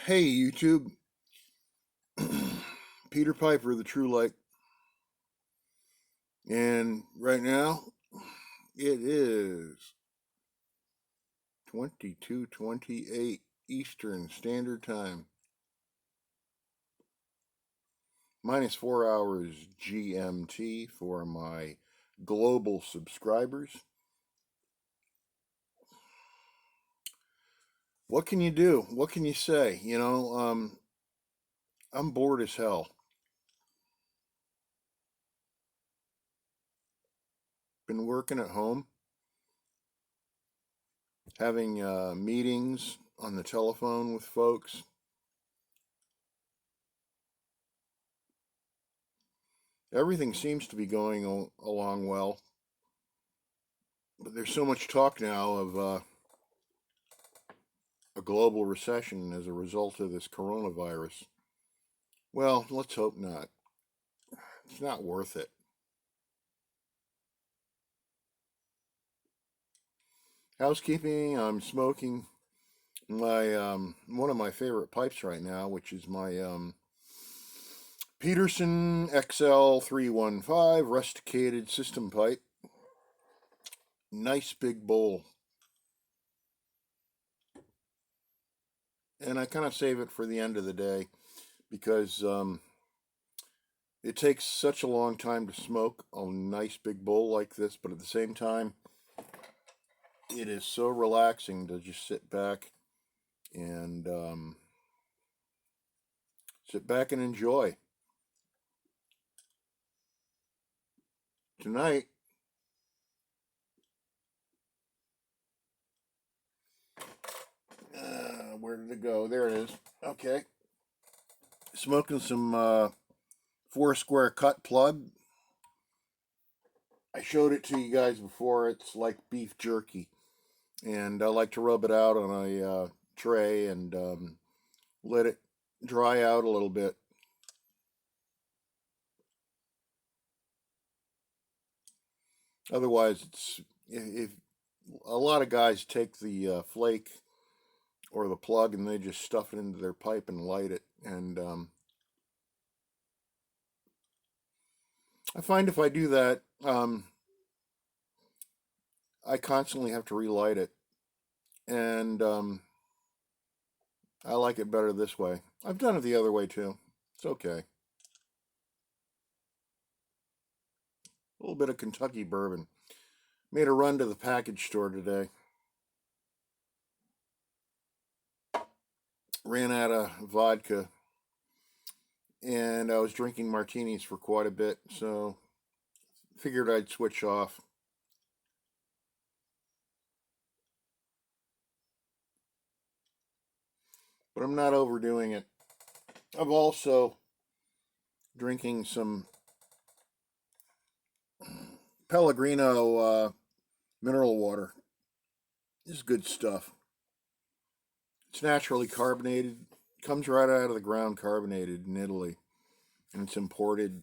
Hey YouTube, Peter Piper, the True Light, and right now it is 22:28 Eastern Standard Time, minus 4 hours GMT for my global subscribers. What can you do? What can you say? I'm bored as hell. Been working at home, having meetings on the telephone with folks. Everything seems to be going along well, but there's so much talk now of a global recession as a result of this coronavirus. Well, let's hope not. It's not worth it. Housekeeping, I'm smoking my one of my favorite pipes right now, which is my Peterson XL315 rusticated system pipe. Nice big bowl. And I kind of save it for the end of the day because it takes such a long time to smoke a nice big bowl like this, but at the same time, it is so relaxing to just sit back and enjoy. Tonight, where did it go? There it is. Okay, smoking some Foursquare cut plug. I showed it to you guys before. It's like beef jerky, and I like to rub it out on a tray and let it dry out a little bit. Otherwise, it's if a lot of guys take the flake or the plug and they just stuff it into their pipe and light it. And I find if I do that, I constantly have to relight it. And I like it better this way. I've done it the other way too. It's okay. A little bit of Kentucky bourbon. Made a run to the package store today. Ran out of vodka. And I was drinking martinis for quite a bit. So figured I'd switch off. But I'm not overdoing it. I'm also drinking some Pellegrino mineral water. This is good stuff. It's naturally carbonated. Comes right out of the ground carbonated in Italy. And it's imported.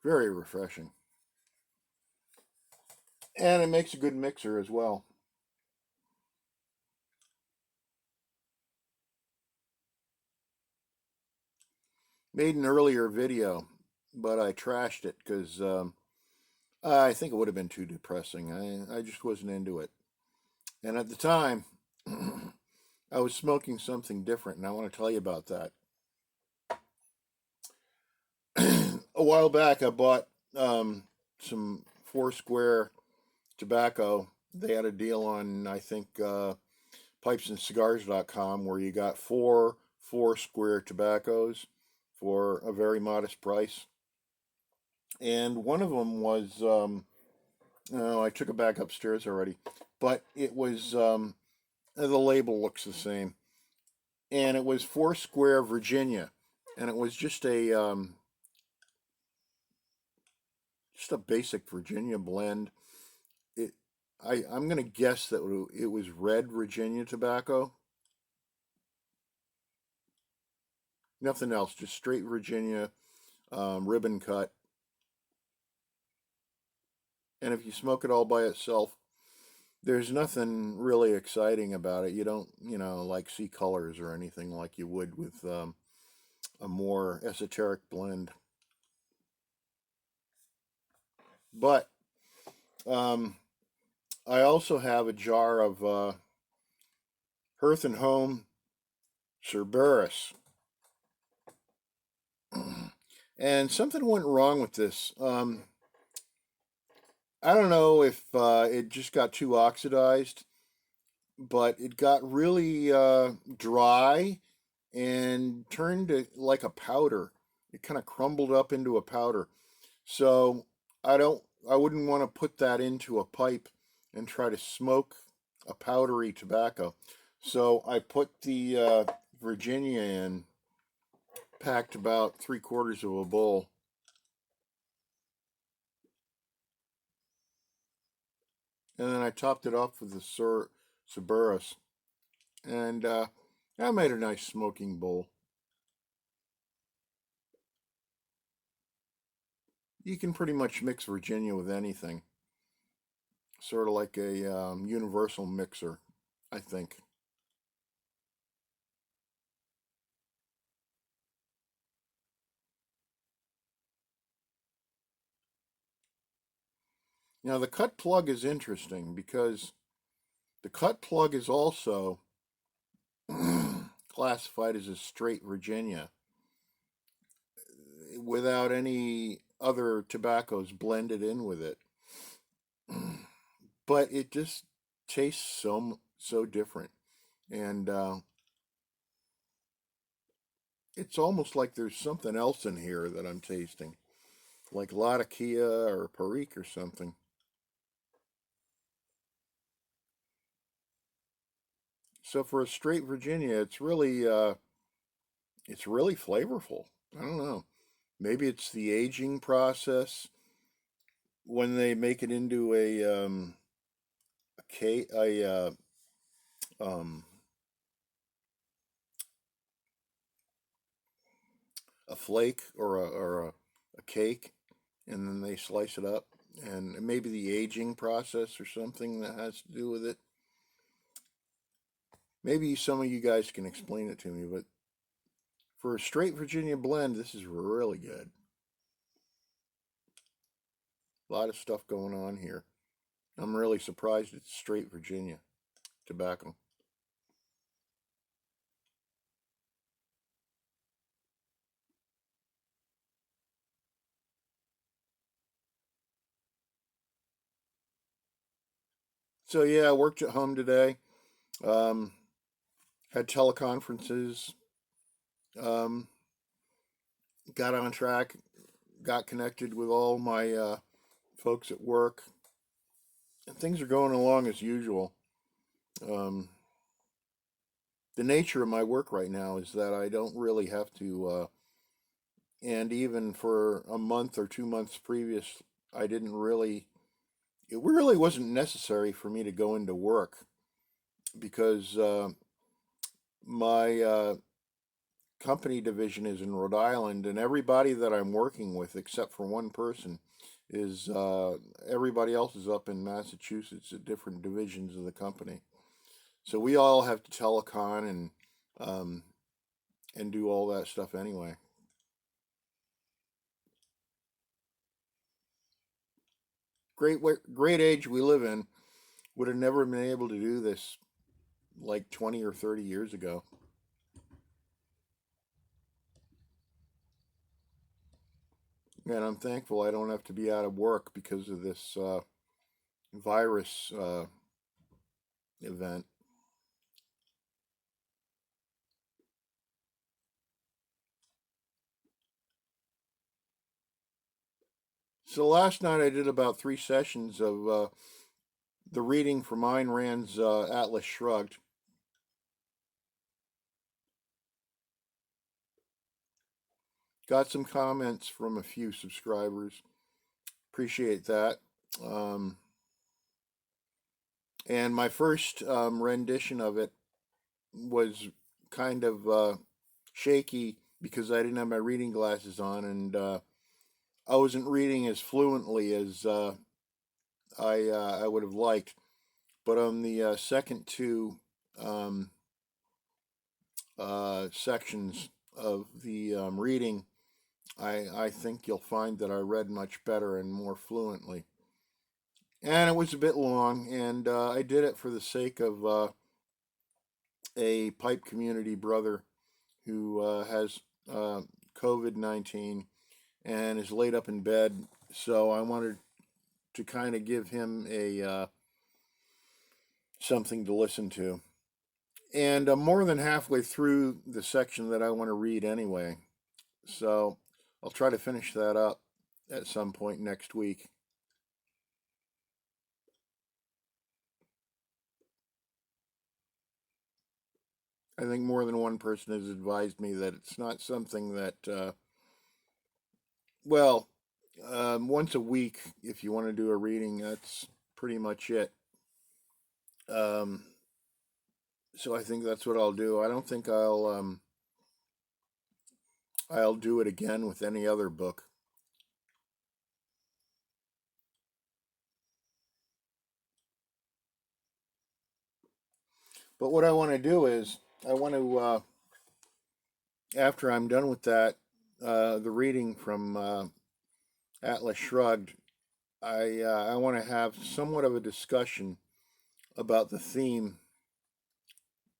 Very refreshing. And it makes a good mixer as well. Made an earlier video, but I trashed it because I think it would have been too depressing. I just wasn't into it. And at the time, I was smoking something different, and I want to tell you about that. A while back, I bought some Foursquare tobacco. They had a deal on, I think, pipesandcigars.com where you got four Foursquare tobaccos for a very modest price. And one of them was, oh, I took it back upstairs already, but it was, the label looks the same. And it was Foursquare Virginia. And it was just a basic Virginia blend. I'm gonna guess that it was red Virginia tobacco. Nothing else, just straight Virginia, ribbon cut. And if you smoke it all by itself, there's nothing really exciting about it. You don't, like see colors or anything like you would with a more esoteric blend. But um, I also have a jar of Hearth and Home Cerberus. And something went wrong with this. I don't know if it just got too oxidized, but it got really dry and turned to like a powder. It kind of crumbled up into a powder. So I wouldn't want to put that into a pipe and try to smoke a powdery tobacco. So I put the Virginia in, packed about 3/4 of a bowl. And then I topped it off with the Cerberus. And I made a nice smoking bowl. You can pretty much mix Virginia with anything. Sort of like a universal mixer, I think. Now, the cut plug is interesting because the cut plug is also classified as a straight Virginia without any other tobaccos blended in with it. But it just tastes so different. And it's almost like there's something else in here that I'm tasting, like Latakia or Perique or something. So for a straight Virginia, it's really flavorful. I don't know. Maybe it's the aging process when they make it into a cake, um, a flake or a cake, and then they slice it up, and maybe the aging process or something that has to do with it. Maybe some of you guys can explain it to me, but for a straight Virginia blend, this is really good. A lot of stuff going on here. I'm really surprised it's straight Virginia tobacco. So yeah, I worked at home today. Um, had teleconferences. Um, got on track. Got connected with all my folks at work. And things are going along as usual. Um, the nature of my work right now is that I don't really have to, and even for a month or 2 months previous, I didn't really, it really wasn't necessary for me to go into work because my company division is in Rhode Island, and everybody that I'm working with, except for one person, is everybody else is up in Massachusetts at different divisions of the company. So we all have to telecon um, and do all that stuff anyway. Great age we live in. Would have never been able to do this like 20 or 30 years ago. And I'm thankful I don't have to be out of work because of this virus event. So last night I did about 3 sessions of the reading from Ayn Rand's Atlas Shrugged. Got some comments from a few subscribers. Appreciate that. Um, and my first rendition of it was kind of shaky because I didn't have my reading glasses on, and I wasn't reading as fluently as I would have liked. But on the second two sections of the reading, I think you'll find that I read much better and more fluently. And it was a bit long, and I did it for the sake of a pipe community brother who has COVID-19 and is laid up in bed. So I wanted to kind of give him a something to listen to. And I'm more than halfway through the section that I want to read anyway. So I'll try to finish that up at some point next week. I think more than one person has advised me that it's not something that, well, once a week, if you want to do a reading, that's pretty much it. Um, so I think that's what I'll do. I don't think I'll do it again with any other book. But what I want to do is I want to after I'm done with that, the reading from Atlas Shrugged, I want to have somewhat of a discussion about the theme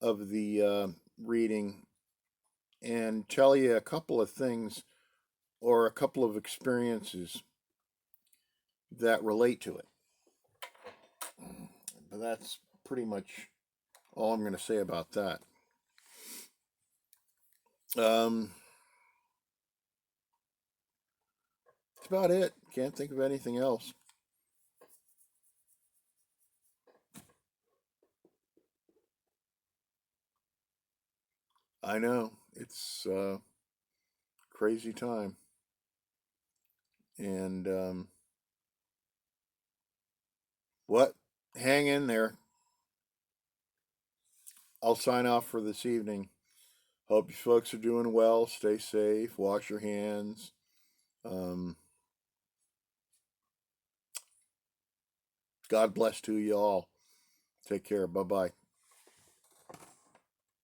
of the reading and tell you a couple of things or a couple of experiences that relate to it. But that's pretty much all I'm going to say about that. That's about it. Can't think of anything else. I know it's crazy time, and what? Hang in there. I'll sign off for this evening. Hope you folks are doing well. Stay safe. Wash your hands. Um, God bless to you all. Take care. Bye bye.